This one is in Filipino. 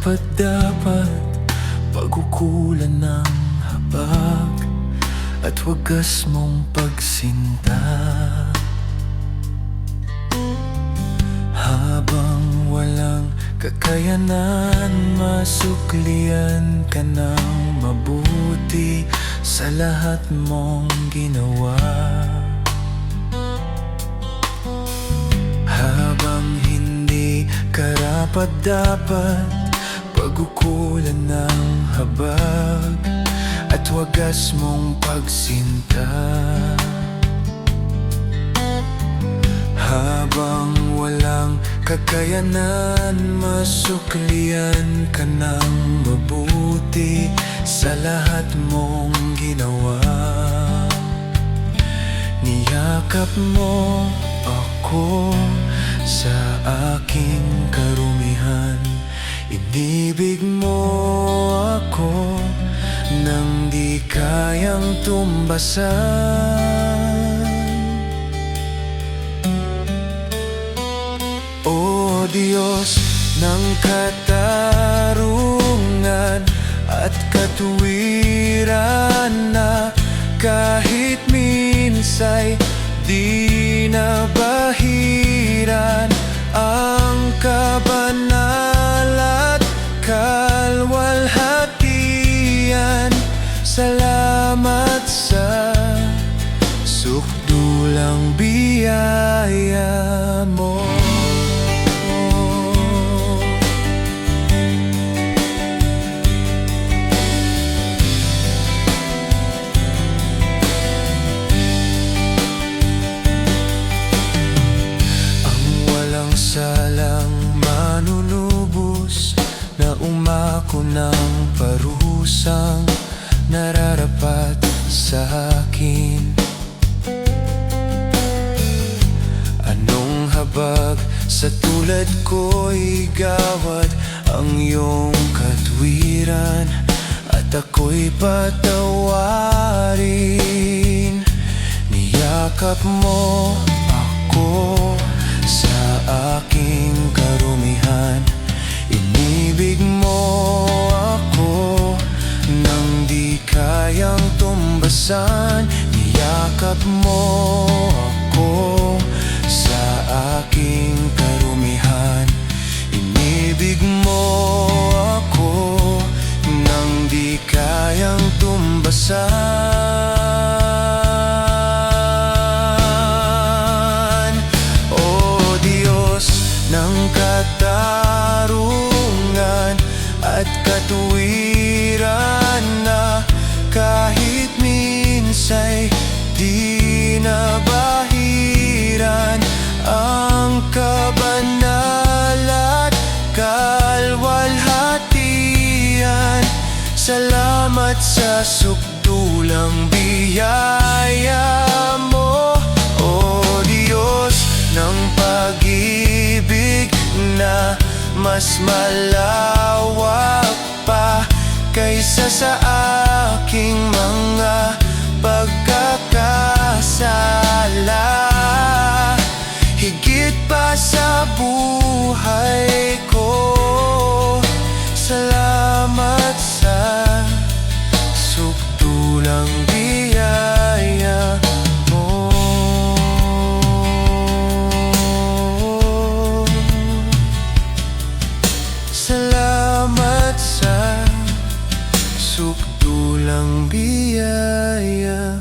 karapat-dapat, pag-ukulan ng habag at wagas mong pagsinta. Habang walang kakayanan, masuklian ka ng mabuti sa lahat mong ginawa. Habang hindi karapat-dapat, pag-ukulan ng habag at wagas mong pagsinta. Habang walang kakayanan, masuklian ka ng mabuti sa lahat mong ginawa. Niyakap mo ako sa aking karumihan, inibig mo ako nang di kayang tumbasan. O Diyos ng katarungan at katuwiran, na kahit minsay di nabahiran ang kabanal at kalwalhatian. Salamat sa sukdulang biyaya mo. Salang manunubos na umako ng parusang nararapat sa akin. Anong habag sa tulad ko'y gawad ang iyong katwiran, at ako'y patawarin. Niyakap mo ako sa aking karumihan, inibig mo ako nang di kayang tumbasan. Niyakap mo ako sa aking karumihan, inibig mo ako nang di kayang tumbasan. Ng katarungan at katuwiran, na kahit minsay di nabahiran ang kabanal at kalwalhatian. Salamat sa sukdulang biyaya mo, O Diyos ng pag-ibig na mas malawak pa kaysa sa aking mga pagkakasala. Higit pa sa buhay ko, salamat sa sukdulang biyaya mo. Salamat sa sukdulang biyaya